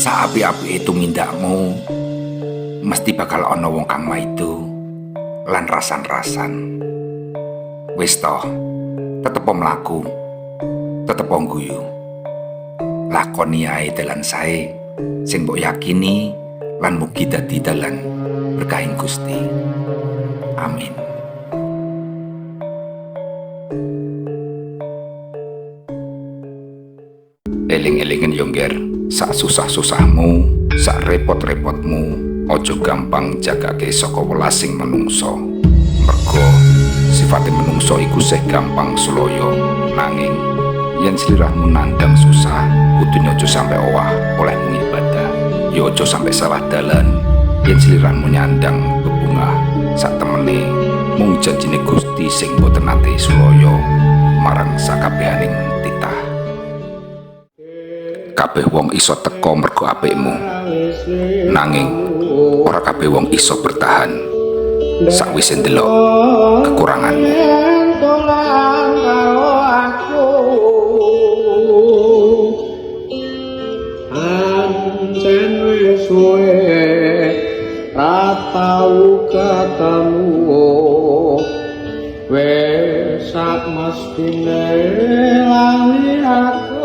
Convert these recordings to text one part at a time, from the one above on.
Saapi-api itu mindakmu mesti bakal ana wong kang maido lan rasan-rasan. Wis toh, tetep mlaku, tetep ngguyu. Lakoni ae dalan sae sing mbok yakini lan mugi dadi dalan berkahing Gusti. Amin. Eling-elingen yo ngger, sak susah-susahmu, sak repot-repotmu, ojo gampang jagake saka welasing menungso. Mergo sifate menungso iku sih gampang sulaya, nanging yen sliramu nandang susah, kudune ojo sampe owah oleh ibadah. Yo ojo sampe salah dalan yen sliramu nyandang bebungah sak temene mung janjine Gusti sing boten nate sulaya marang sakabehaning titah. Kabeh wong iso teka mergo apikmu, nanging ora kabeh wong iso bertahan sakwise ndelok kekuranganmu. Pancen wis suwe ra tau ketemu, wis sak mestine lali aku.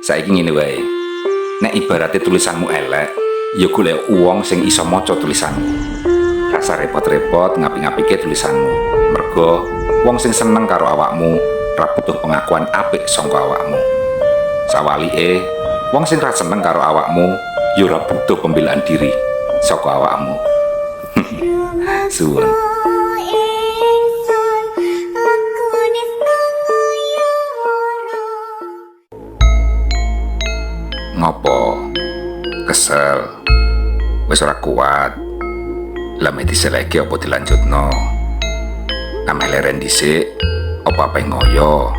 Saiki ngene wae, nek ibarate tulisanmu elek, ya golek wong sing iso maca tulisanmu. Rasa repot-repot ngapik-ngapike tulisanmu, mergo wong sing seneng karo awakmu ra butuh pengakuan apik saka awakmu. Sawalike, wong sing ra seneng karo awakmu ya ora butuh pembelaan diri saka awakmu. Suwun. Ngopo? Kesel? Wis ora kuat? Lame diseleki apa dilanjutno? Ameh leren dhisik apa ape ngoyo?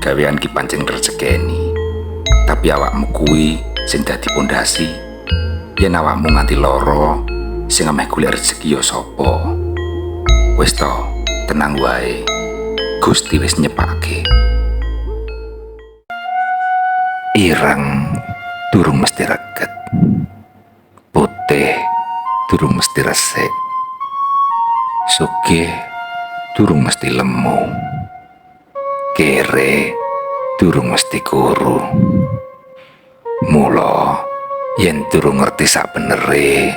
Gawean ki pancen rezekeni. Tapi awakmu kuwi sing dadi pondasi. Yen awakmu nganti lara, sing ameh golek rezeki ya sapa? Wis to, tenang wae. Gusti wis nyepake. Ireng durung mesti reget, putih durung mesti resik, sugih durung mesti lemu, kere durung mesti kuru. Mula yen durung ngerti sak benere,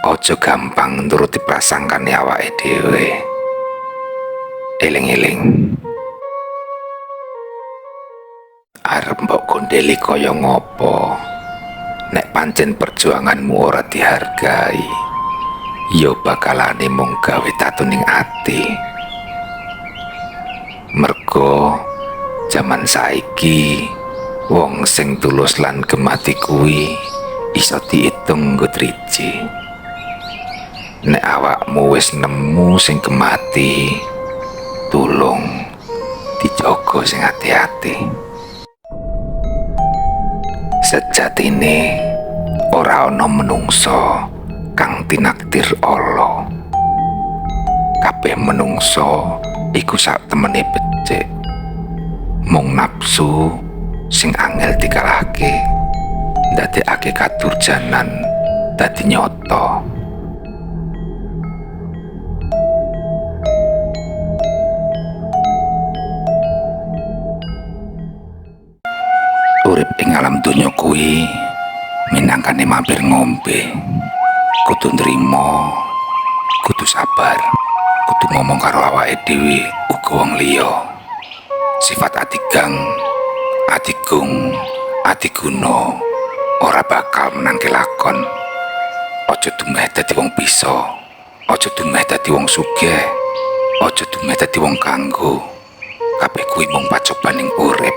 aja gampang nuruti prasangkane awake dhewe. Eling-eling. Arep mbok gondeli kaya ngopo? Nek pancen perjuanganmu ora dihargai, ya bakalane mung gawe tatu ning ati. Mergo jaman saiki wong sing tulus lan gemati kuwi iso diitung nggo driji. Nek awakmu wis nemu sing gemati, tulung dijogo sing ati-ati. Sejatine ora ana menungso kang tinakdir Allah. Kabeh menungso iku sak temene becik. Mung nafsu sing angel dikalahke, ndadekake kadurjanan dadi nyata. Urip ing alam donya kuwi minangkane mampir ngombe, kudu nrimo, kudu sabar, kudu ngomong karo awake dhewe uga wong liya. Sifat adigang, adigung, adiguna ora bakal menangke lakon. Aja dumeh dadi wong bisa, aja dumeh dadi wong sugih, aja dumeh dadi wong kanggo. Kabeh kuwi mung pacobaning urip.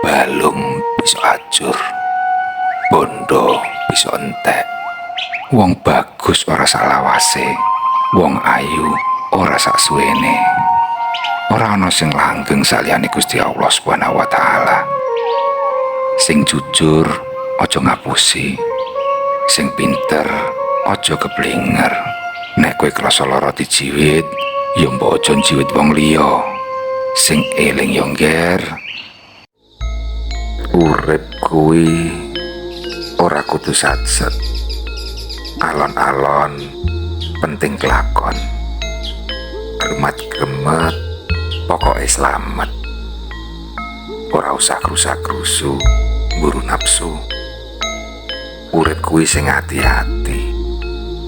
Balung bisa ajur, bondo bisa entek. Wong bagus ora salawase, wong ayu ora saksuwene. Ora ana sing langgeng saliyane Gusti Allah Subhanahu wa taala. Sing jujur aja ngapusi, sing pinter aja keblinger. Nek kowe krasa lara dijiwit, ya mbok aja njiwit wong liya. Sing eling yo ngger, Urip kuwi ora kudu satset, alon-alon penting kelakon, gemet-gemet pokoknya selamat. Ora usah krusak-krusu mburu nafsu. Urip kuwi sing hati-hati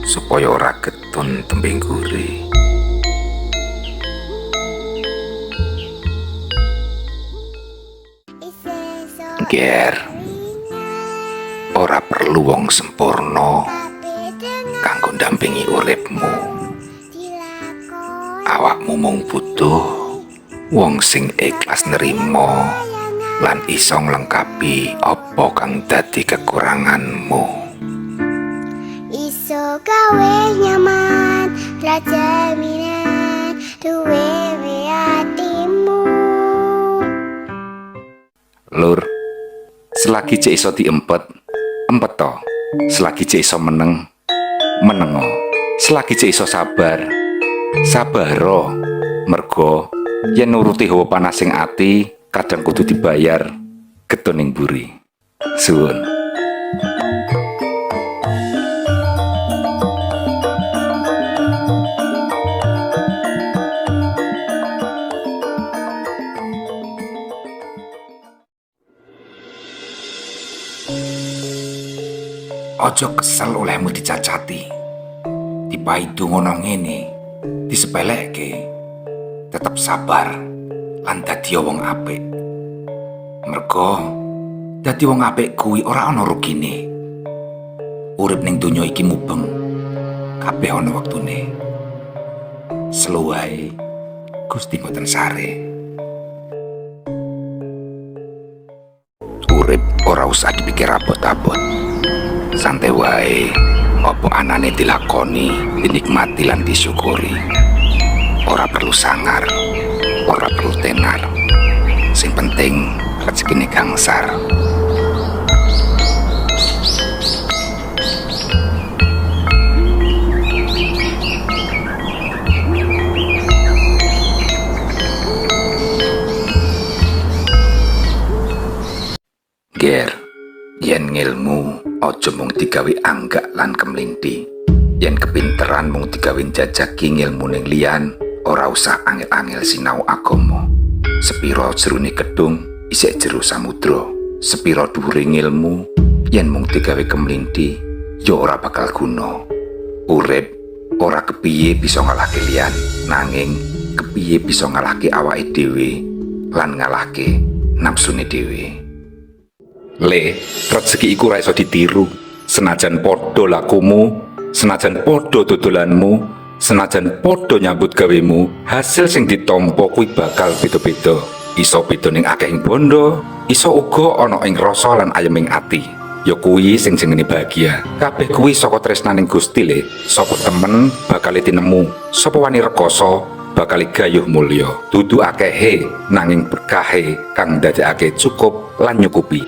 supaya ora getun tembing guri. Ger, ora perlu wong sempurna kanggo ndampingi uripmu. Awakmu mung butuh wong sing ikhlas nerima lan iso nglengkapi apa kang dadi kekuranganmu. Iso gawe nyaman, rajaminan duwe hatimu. Lur, selagi cek iso diempet, empet to. Selagi cek iso meneng, menengo. Selagi cek iso sabar, sabaro. Mergo yen nuruti hawa panasing ati kadang kudu dibayar getun ning buri. Suwun. Ojo kesel olehmu dicacati, dipaidu ngono ngene, disepelekke. Tetep sabar lan dadi wong apik. Mergo dadi wong apik kuwi ora ana rugine. Urip ning donya iki mubeng, kabeh ana wektune. Slow wae Gusti mboten sare. Urip ora usah dipikir abot-abot. Santai wae, apa anane dilakoni, dinikmati lan disyukuri. Ora perlu sangar, ora perlu tenar. Sing penting rezekine gangsar. Ger, yen ngilmu ojo mung digawe anggak lan kemlinti. Yen kepinteran mung digawe njajaki ngilmu ning liyan, ora usah angel-angel sinau agama. Sepiro jerone gedung isih jero samudra. Sepiro dhuwure ngilmu yen mung digawe kemlinti, ya ora bakal guna. Urip ora kepiye bisa ngalahke liyan, nanging kepiye bisa ngalahke awake dhewe lan ngalahke nafsune dhewe. Le, rezeki iku ora iso ditiru. Senajan padha lakumu, senajan padha dodolanmu, senajan padha nyambut gawemu, hasil sing ditampa kuwi bakal beda-beda. Iso beda ning akehing bondo, iso uga ana ing rasa lan ayeming ati. Ya kuwi sing jenenge bahagia. Kabeh kuwi saka tresnaning Gusti le. Sapa temen bakal tinemu, sapa wani rekoso bakal gayuh mulya. Dudu akehe nanging berkahe kang ndadekake cukup lan nyukupi.